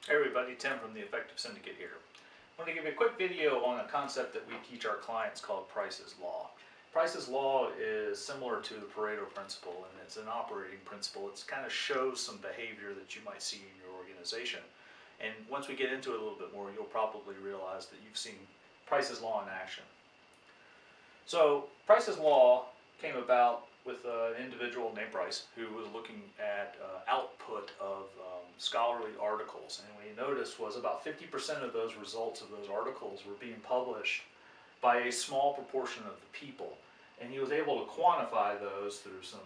Hey everybody, Tim from the Effective Syndicate here. I want to give you a quick video on a concept that we teach our clients called Price's Law. Price's Law is similar to the Pareto principle, and it's an operating principle. It kind of shows some behavior that you might see in your organization. And once we get into it a little bit more, you'll probably realize that you've seen Price's Law in action. So Price's Law came about with an individual named Price who was looking at output of scholarly articles, and what he noticed was about 50% of those results of those articles were being published by a small proportion of the people, and he was able to quantify those through some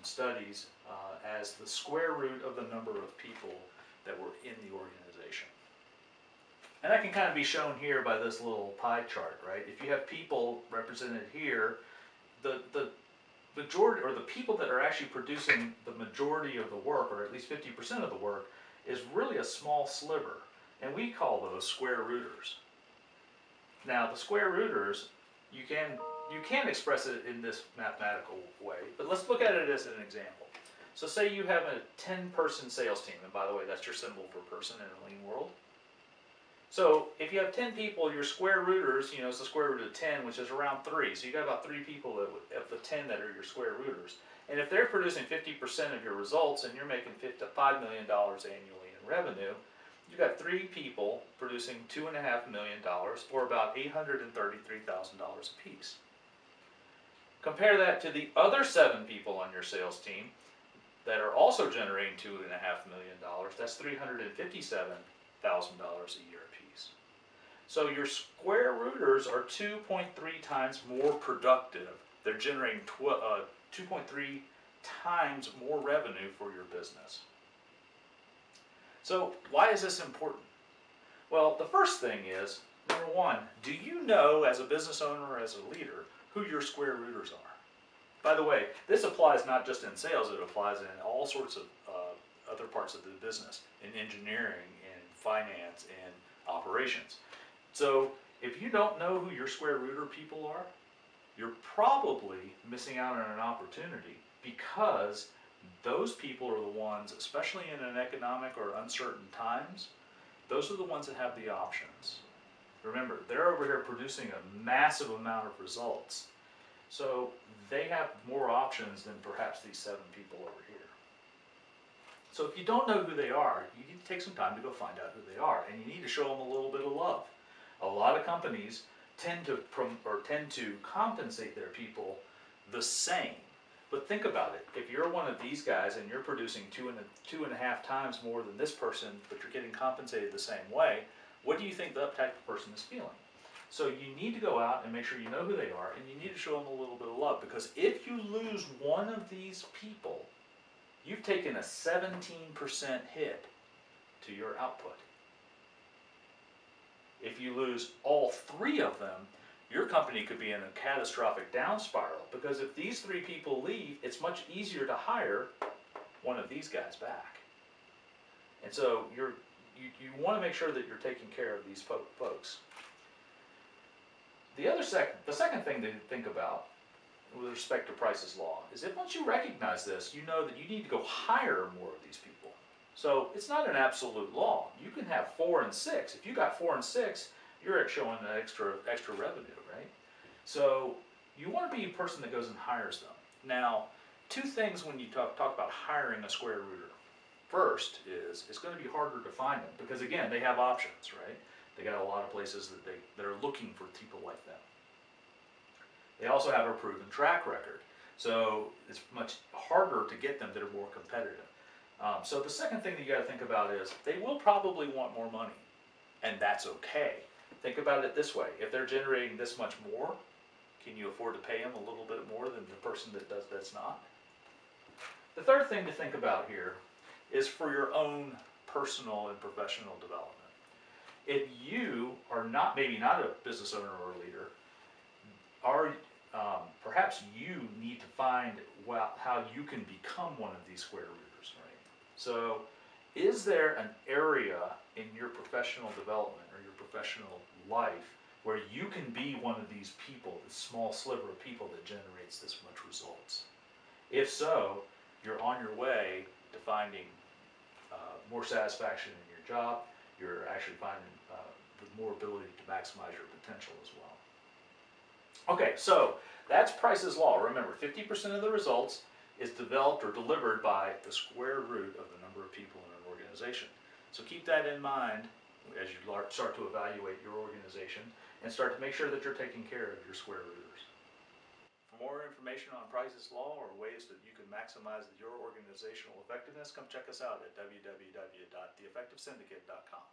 studies as the square root of the number of people that were in the organization. And that can kind of be shown here by this little pie chart, right? If you have people represented here, the majority, or the people that are actually producing the majority of the work, or at least 50% of the work, is really a small sliver, and we call those square rooters. Now, the square rooters, you can express it in this mathematical way, but let's look at it as an example. So say you have a 10-person sales team, and by the way, that's your symbol for person in a lean world. So if you have 10 people, your square rooters, it's the square root of 10, which is around 3. So you got about 3 people of the 10 that are your square rooters. And if they're producing 50% of your results and you're making $5 million annually in revenue, you got 3 people producing $2.5 million, or about $833,000 a piece. Compare that to the other 7 people on your sales team that are also generating $2.5 million. That's $357,000 a year apiece. So your square rooters are 2.3 times more productive. They're generating 2.3 times more revenue for your business. So why is this important? Well, the first thing is, number one, do you know as a business owner or as a leader who your square rooters are? By the way, this applies not just in sales, it applies in all sorts of other parts of the business, in engineering, in finance, and operations. So if you don't know who your square rooter people are, you're probably missing out on an opportunity, because those people are the ones, especially in an economic or uncertain times, those are the ones that have the options. Remember, they're over here producing a massive amount of results. So they have more options than perhaps these 7 people over here. So if you don't know who they are, you need to take some time to go find out who they are, and you need to show them a little bit of love. A lot of companies tend to compensate their people the same. But think about it. If you're one of these guys and you're producing 2.5 times more than this person, but you're getting compensated the same way, what do you think that type of person is feeling? So you need to go out and make sure you know who they are, and you need to show them a little bit of love, because if you lose one of these people, you've taken a 17% hit to your output. If you lose all 3 of them, your company could be in a catastrophic down spiral, because if these 3 people leave, it's much easier to hire one of these guys back. And so you want to make sure that you're taking care of these folks. The second thing to think about with respect to Price's Law is that once you recognize this, you know that you need to go hire more of these people. So it's not an absolute law. You can have 4 and 6. If you got 4 and 6, you're showing an extra revenue, right? So you want to be a person that goes and hires them. Now, 2 things when you talk about hiring a square rooter. First is it's going to be harder to find them, because again, they have options, right? They got a lot of places that are looking for people like them. They also have a proven track record, so it's much harder to get them that are more competitive. So the second thing that you got to think about is they will probably want more money, and that's okay. Think about it this way: if they're generating this much more, can you afford to pay them a little bit more than the person that's not? The third thing to think about here is for your own personal and professional development. If you are maybe not a business owner or a leader, perhaps you need to find how you can become one of these square rooters, right? So is there an area in your professional development or your professional life where you can be one of these people, this small sliver of people that generates this much results? If so, you're on your way to finding more satisfaction in your job, you're actually finding the more ability to maximize your potential as well. Okay, so that's Price's Law. Remember, 50% of the results is developed or delivered by the square root of the number of people in an organization. So keep that in mind as you start to evaluate your organization and start to make sure that you're taking care of your square rooters. For more information on Price's Law or ways that you can maximize your organizational effectiveness, come check us out at www.theeffectivesyndicate.com.